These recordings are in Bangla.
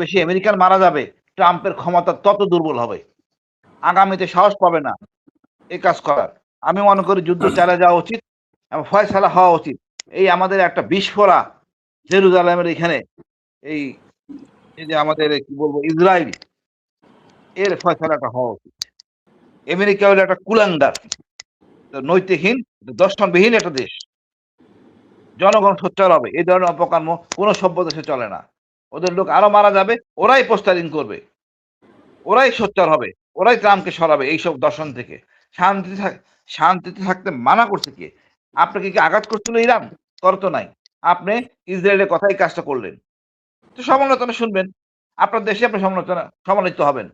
বেশি আমেরিকান মারা যাবে, ট্রাম্পের ক্ষমতা তত দুর্বল হবে। আগামীতে সাহস পাবে না এই কাজ করার। আমি মনে করি যুদ্ধ চালিয়ে যাওয়া উচিত এবং ফয়সালা হওয়া উচিত। এই আমাদের একটা বিস্ফোরা জেরুজালেমের এখানে এই এই যে আমাদের কি বলবো ইসরায়েল, এর ফয়সালাটা হওয়া উচিত। আমেরিকা হলো একটা কুলাঙ্গার, নৈতিকহীন, দর্শনবিহীন একটা দেশ। জনগণ সোচ্চার হবে। এই ধরনের অপকর্ম কোনো সভ্য দেশে চলে না। ওদের লোক আরো মারা যাবে, ওরাই পোস্টারিং করবে, ওরাই সোচ্চার হবে, ওরাই ট্রাম্পকে সরাবে এইসব দর্শন থেকে। শান্তিতে শান্তিতে থাকতে মানা করছে কে? আপনাকে কি আঘাত করছিল ইরান? করে তো নাই। আপনি ইসরায়েলের কথাই কাজটা করলেন। তো সমালোচনা শুনবেন। আপনার দেশে আপনি সমালোচিত হবেন।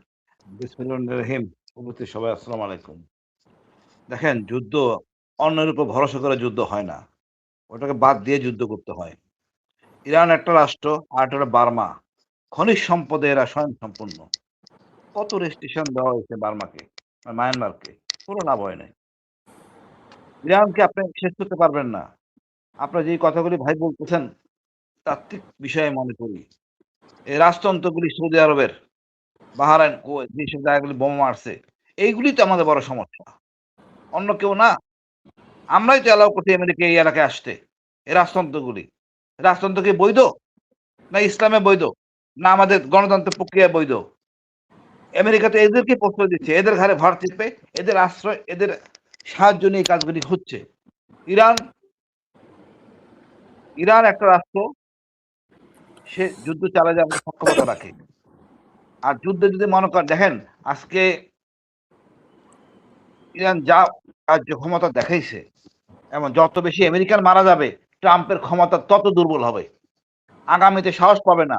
বিসমিল্লাহির রহিম। উপস্থিত সবাই আসসালামু আলাইকুম। দেখেন, যুদ্ধ অন্যের উপর ভরসা করে যুদ্ধ হয় না। ওটাকে বাদ দিয়ে যুদ্ধ করতে হয়। ইরান একটা রাষ্ট্র, আর একটা হলো বার্মা। খনিজ সম্পদে এরা স্বয়ংসম্পূর্ণ। কত রেস্ট্রিকশন দেওয়া হয়েছে বার্মাকে, মায়ানমারকে, কোনো লাভ হয় নাই। ইরানকে আপনি শেষ করতে পারবেন না। আপনার যে কথাগুলি ভাই বলতেছেন, তাত্ত্বিক বিষয়ে মনে করি এই রাজতন্ত্রগুলি সৌদি আরবের, বাহরাইন, কুয়েত যেসব জায়গাগুলি বোমা মারছে, এইগুলি তো আমাদের বড় সমস্যা, অন্য কেউ না। আমরাই তো অ্যালাউ করছি আমেরিকা এই এলাকায় আসতে। এই রাজতন্ত্রগুলি, রাজতন্ত্র কি বৈধ, না ইসলামে বৈধ, না আমাদের গণতন্ত্রের প্রক্রিয়া বৈধ? আমেরিকা তো এদেরকে প্রশ্রয় দিচ্ছে, এদের ঘাড়ে ভার চেপে, এদের আশ্রয়, এদের সাহায্য নিয়ে এই কাজগুলি হচ্ছে। ইরান ইরান একটা রাষ্ট্র, সে যুদ্ধ চালায় যাওয়ার সক্ষমতা রাখে। আর যুদ্ধে যদি মনে করেন, দেখেন আজকে ইরান যা কার্যক্ষমতা দেখাইছে, এবং যত বেশি আমেরিকান মারা যাবে, ট্রাম্পের ক্ষমতা তত দুর্বল হবে। আগামীতে সাহস পাবে না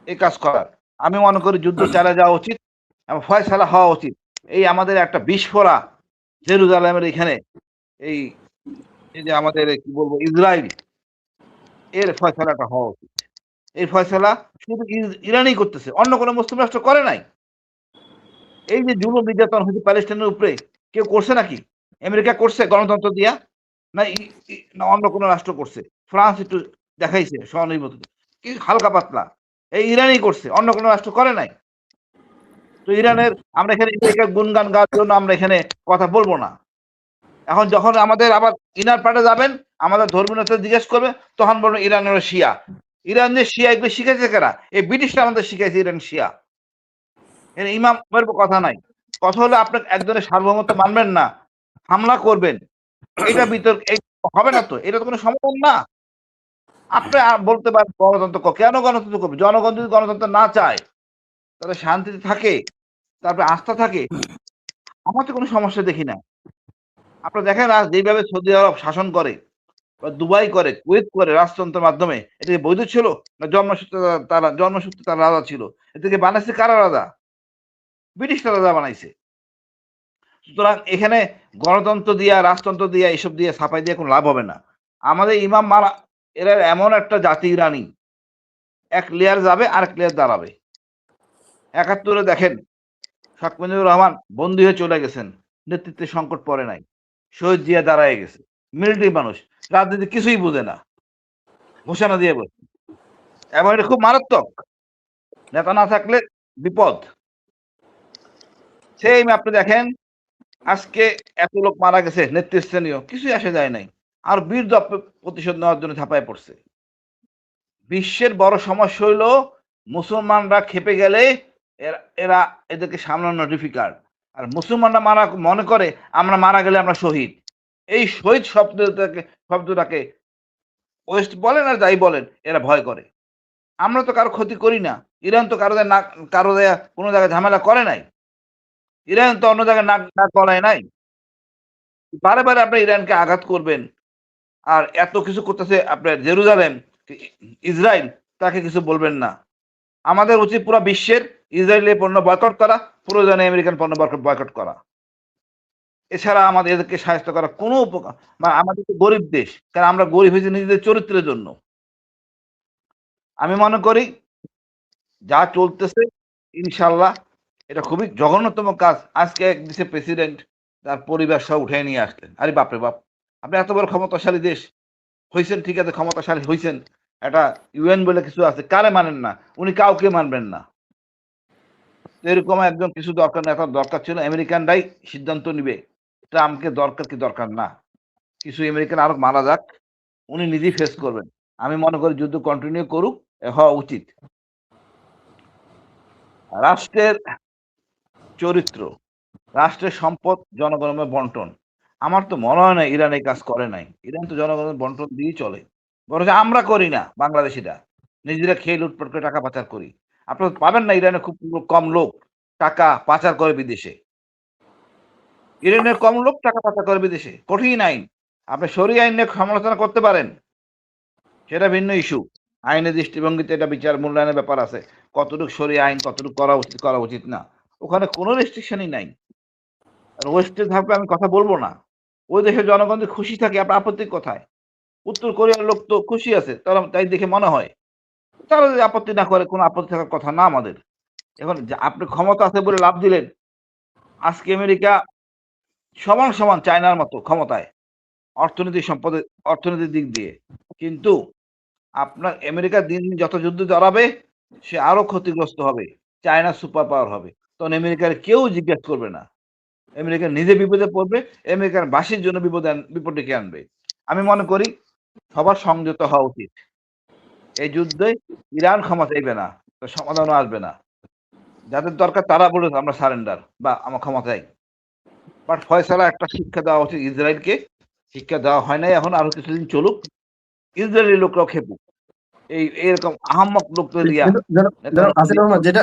এই কাজ করার। আমি মনে করি যুদ্ধ চালিয়ে যাওয়া উচিত এবং ফয়সালা হওয়া উচিত। এই আমাদের একটা বিস্ফোরা জেরুজালেমের এখানে এই এই যে আমাদের কি বলবো ইসরায়েল, এর ফয়সালাটা হওয়া উচিত। এই ফয়সালা শুধু ইরানই করতেছে, অন্য কোনো মুসলিম রাষ্ট্র করে নাই। এই যে জুলুম নির্যাতন হচ্ছে প্যালেস্টাইনের উপরে, কেউ করছে নাকি? আমেরিকা করছে গণতন্ত্র দিয়া, না না অন্য কোনো রাষ্ট্র করছে? ফ্রান্স একটু দেখাইছে সহানুভূতি, কি হালকা পাতলা। এই ইরানই করছে, অন্য কোনো রাষ্ট্র করে নাই। তো ইরানের আমরা এখানে আমেরিকার গুণগান গাওয়ার জন্য আমরা এখানে কথা বলবো না। এখন যখন আমাদের আবার ইনার পার্টে যাবেন, আমাদের ধর্মীয় নেতা জিজ্ঞেস করবে, তখন বলবেন ইরানের শিয়া। ইরান যে শিয়া, এগুলো শিখেছে কারা? এই ব্রিটিশরা আমাদের শিখাইছে ইরান শিয়া। ইমামের কথা নাই। কথা হলো আপনার একজনের সার্বভৌমত্ব মানবেন না, হামলা করবেন। এটা বিতর্ক হবে না তো, এটা তো কোনো সমাধান না। আপনি বলতে পারেন গণতন্ত্র, কেন গণতন্ত্র করবে? জনগণ যদি গণতন্ত্র না চায়, তাহলে শান্তিতে থাকে, তারপরে আস্থা থাকে, আমার তো কোনো সমস্যা দেখি না। আপনারা দেখেন আজ যেভাবে সৌদি আরব শাসন করে, বা দুবাই করে, কুয়েত করে রাজতন্ত্রের মাধ্যমে, এটা কি বৈধ ছিল? না জন্মসূত্রে তারা রাজা ছিল? এটাকে বানাইছে কারা রাজা? ব্রিটিশরা রাজা বানাইছে। সুতরাং এখানে গণতন্ত্র দিয়া, রাজতন্ত্র দিয়া, এসব দিয়ে ছাপাই দিয়ে কোনো লাভ হবে না। আমাদের ইমাম মারা, এরা এমন একটা জাতি ইরানি, এক লেয়ার যাবে আরেক লেয়ার দাঁড়াবে। ৭১-এ দেখেন শেখ মুজিবুর রহমান বন্দী হয়ে চলে গেছেন, নেতৃত্বের সংকট পড়ে নাই, শহীদ জিয়া দাঁড়ায় গেছে, মিলিটারি মানুষ, রাজনীতি কিছুই বুঝে না, ঘোষণা দিয়ে বসে। এবং এটা খুব মারাত্মক, নেতা না থাকলে বিপদ। সেই আপনি দেখেন আজকে এত লোক মারা গেছে, নেতৃস্থানীয় কিছুই আসে যায় নাই, আর বীর প্রতিশোধ নেওয়ার জন্য ঝাঁপায় পড়ছে। বিশ্বের বড় সমস্যা হইল মুসলমানরা খেপে গেলে এরা এদেরকে সামলানো ডিফিকাল্ট। আর মুসলমানরা মনে করে আমরা মারা গেলে আমরা শহীদ। এই শহীদ শব্দটাকে ওয়েস্ট বলেন আর যাই বলেন, এরা ভয় করে। আমরা তো কারো ক্ষতি করি না। ইরান তো কারো কোনো জায়গায় ঝামেলা করে নাই। ইরান তো অন্য জায়গায় নাক গলায় নাই। বারে বারে আপনি ইরানকে আঘাত করবেন, আর এত কিছু করতেছে আপনার জেরুজালেম, ইসরায়েল, তাকে কিছু বলবেন না। আমাদের উচিত পুরো বিশ্বের ইসরায়েলের পণ্য বয়কট করা, প্রয়োজনে আমেরিকান পণ্য বয়কট করা। এছাড়া আমাদের এদেরকে সাহায্য করা কোনো উপকার, আমাদের তো গরিব দেশ, কারণ আমরা গরিব হয়েছি নিজেদের চরিত্রের জন্য। আমি মনে করি যা চলতেছে ইনশাল্লাহ এটা খুবই জঘন্যতম কাজ। আজকে এক দেশের প্রেসিডেন্ট তার পরিবার সহ উঠে নিয়ে আসলেন। আরে বাপরে বাপ, আপনি এত বড় ক্ষমতাশালী দেশ হয়েছেন, ঠিক আছে ক্ষমতাশালী হয়েছেন, একটা ইউএন বলে কিছু আছে, কারে মানেন না? উনি কাউকে মানবেন না। এরকম একজন কিছু নেতার দরকার ছিল। আমেরিকানরাই সিদ্ধান্ত নিবে। ট্রাম্পকে দরকার কি দরকার না। কিছু আমেরিকান আরো মারা যাক, উনি নিজেই ফেস করবেন। আমি মনে করি যুদ্ধ কন্টিনিউ করুক, হওয়া উচিত। রাষ্ট্রের চরিত্র, রাষ্ট্রের সম্পদ জনগণের বন্টন। আমার তো মনে হয় না ইরান এই কাজ করে নাই। ইরান তো জনগণের বন্টন দিয়েই চলে। বরঞ্চ আমরা করি না বাংলাদেশিরা। নিজেরা খেয়ে লুটপাট করে টাকা পাচার করি। আপনারা পাবেন না ইরানে খুব কম লোক টাকা পাচার করে বিদেশে। ইরানের কম লোক টাকা পাচার করে বিদেশে। কঠিন আইন। আপনি শরিয়া আইন নিয়ে সমালোচনা করতে পারেন। সেটা ভিন্ন ইস্যু। আইনের দৃষ্টিভঙ্গিতে এটা বিচার মূল্যায়নের ব্যাপার আছে। কতটুকু শরিয়া আইন কতটুকু করা উচিত না। ওখানে কোনো রেস্ট্রিকশনই নাই। আর ওয়েস্টে থাকলে আমি কথা বলব না। ওই দেশের জনগণ যদি খুশি থাকে আপনার আপত্তি কোথায়? উত্তর কোরিয়ার লোক তো খুশি আছে। তারা তাই দেখে মনে হয়। তারা যদি আপত্তি না করে কোনো আপত্তি থাকার কথা না আমাদের। এখন আপনি ক্ষমতা আছে বলে লাভ দিলেন। আজকে আমেরিকা সমান, সমান চায়নার মতো ক্ষমতায়। অর্থনীতির দিক দিয়ে। কিন্তু আপনার আমেরিকা দিন, দিন যত যুদ্ধ জড়াবে সে আরো ক্ষতিগ্রস্ত হবে। চায়না সুপার পাওয়ার হবে। তখন আমেরিকার কেউ জিজ্ঞেস করবে না। আমেরিকা নিজে বিপদে পড়বে, আমেরিকার বাসীর জন্য বিপদ ডেকে আনবে। আমি মনে করি সবার সংযত হওয়া উচিত। এই যুদ্ধে ইরান ক্ষমা চাইবে না, সমাধানও আসবে না। যাদের দরকার তারা বলুক আমরা সারেন্ডার বা আমার ক্ষমা চাই। বাট ফয়সালা একটা শিক্ষা দেওয়া উচিত ইসরায়েলকে। শিক্ষা দেওয়া হয় নাই, এখন আরো কিছুদিন চলুক। ইসরায়েলি লোকরাও খেপুক। এরকম আহাম্মক লোকদের দিয়া আসিফ রহমান, যেটা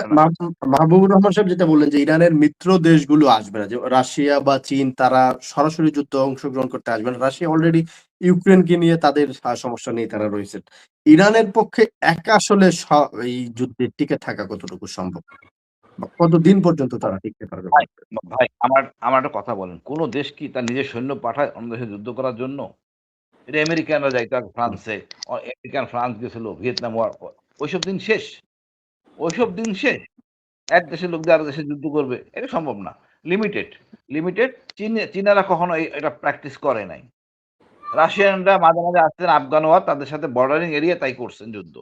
মাহবুবুর রহমান সাহেব যেটা বললেন যে ইরানের মিত্র দেশগুলো আসবে না, যে রাশিয়া বা চীন তারা সরাসরি যুদ্ধে অংশগ্রহণ করতে আসবে না। রাশিয়া অলরেডি ইউক্রেনকে নিয়ে তাদের সমস্যা নিয়ে তারা রয়েছে। ইরানের পক্ষে একা আসলে এই যুদ্ধে টিকে থাকা কতটুকু সম্ভব, কতদিন পর্যন্ত তারা টিকতে পারবে? ভাই, ভাই আমার একটা কথা বলেন। কোন দেশ কি তার নিজের সৈন্য পাঠায় অন্য দেশে যুদ্ধ করার জন্য? এটা আমেরিকানরা যাইতো আগে ফ্রান্সে। ফ্রান্স গেছিল, ভিয়েতনাম ওয়ার। ওইসব দিন শেষ। ওইসব দিন শেষ। এক দেশের লোক দিয়ে আরেক দেশে যুদ্ধ করবে। এটা সম্ভব না। লিমিটেড। লিমিটেড। চীনারা কখনো এটা প্র্যাকটিস করে নাই। রাশিয়ানরা মাঝে, মাঝে আসতেন আফগান ওয়ার, তাদের সাথে বর্ডারিং এরিয়া তাই করছেন যুদ্ধ।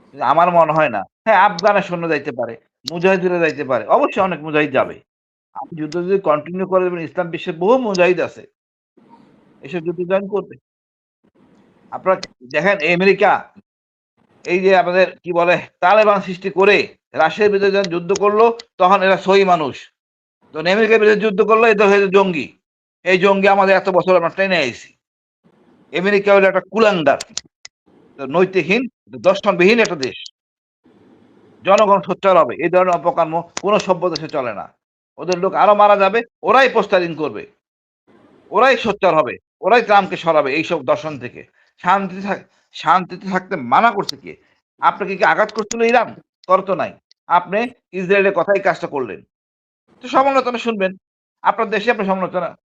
কিন্তু আমার মনে হয় না। হ্যাঁ, আফগানের সৈন্য যাইতে পারে, মুজাহিদরা যাইতে পারে। অবশ্যই অনেক মুজাহিদ যাবে। আপনি যুদ্ধ যদি কন্টিনিউ করে দেবেন, ইসলাম বিশ্বে বহু মুজাহিদ আছে। এসব যুদ্ধ জয়েন করবে। আপনারা দেখেন আমেরিকা এই যে আমাদের কি বলে তালেবান সৃষ্টি করে রাশিয়ার বিরুদ্ধে যখন যুদ্ধ করলো, তখন এরা সহি মানুষ। যখন আমেরিকার বিরুদ্ধে যুদ্ধ করলো, এদের হয়েছে জঙ্গি। এই জঙ্গি আমাদের এত বছর আমরা টেনে আইছি। আমেরিকা হলো একটা কুলাঙ্গার, নৈতিকহীন, দর্শনবিহীন একটা দেশ। জনগণ সোচ্চার হবে। এই ধরনের অপকর্ম কোনো সভ্য দেশে চলে না। ওদের লোক আরো মারা যাবে, ওরাই পোস্টারিং করবে, ওরাই সোচ্চার হবে, ওরাই ট্রাম্পকে সরাবে এইসব দর্শন থেকে। শান্তিতে থাকতে মানা করছে কে? আপনাকে কি আঘাত করছিল ইরান? করতো নাই। আপনি ইসরায়েলের কথাই কাজটা করলেন। তো সমালোচনা শুনবেন। আপনার দেশে আপনি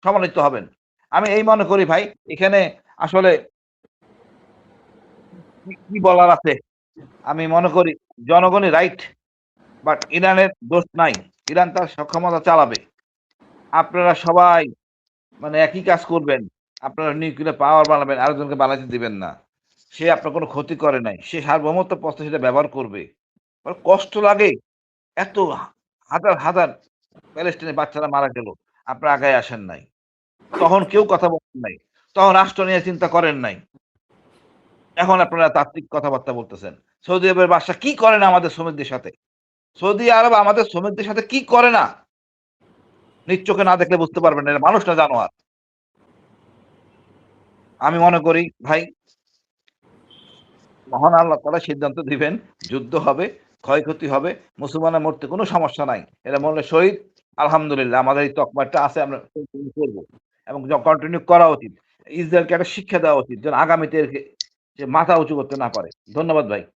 সমালোচিত হবেন। আমি এই মনে করি ভাই, এখানে আসলে কি বলার আছে? আমি মনে করি জনগণই রাইট, বাট ইরানের দোষ নাই। ইরান তার সক্ষমতা চালাবে। আপনারা সবাই মানে একই কাজ করবেন। আপনারা নিউক্লিয়ার পাওয়ার বানাবেন, আরেকজনকে বানাইতে দিবেন না। সে আপনার কোনো ক্ষতি করে নাই। সে সার্বভৌমত্ব প্রশ্নে সেটা ব্যবহার করবে। কষ্ট লাগে। এত হাজার, হাজার প্যালেস্টাইনের বাচ্চারা মারা গেল। আপনারা আগায় আসেন নাই। তখন কেউ কথা বলেন নাই। তখন রাষ্ট্র নিয়ে চিন্তা করেন নাই। এখন আপনারা তাত্ত্বিক কথাবার্তা বলতেছেন। সৌদি আরবের বাদশা কি করে না আমাদের শ্রমিকদের সাথে? সৌদি আরব আমাদের শ্রমিকদের সাথে কি করে না? নিজ চোখে না দেখলে বুঝতে পারবেন না। এরা মানুষ না জানোয়ার। আমি মনে করি ভাই, মহান আল্লাহ তাআলা সিদ্ধান্ত দিবেন। যুদ্ধ হবে, ক্ষয়ক্ষতি হবে। মুসলমানের মরতে কোনো সমস্যা নাই। এরা মরলে শহীদ, আলহামদুলিল্লাহ আমাদের এই তকমাটা আছে, আমরা কন্টিনিউ করব। এবং কন্টিনিউ করা উচিত। ইসরায়েলকে একটা শিক্ষা দেওয়া উচিত যেন আগামীতে যে মাথা উঁচু করতে না পারে। ধন্যবাদ ভাই।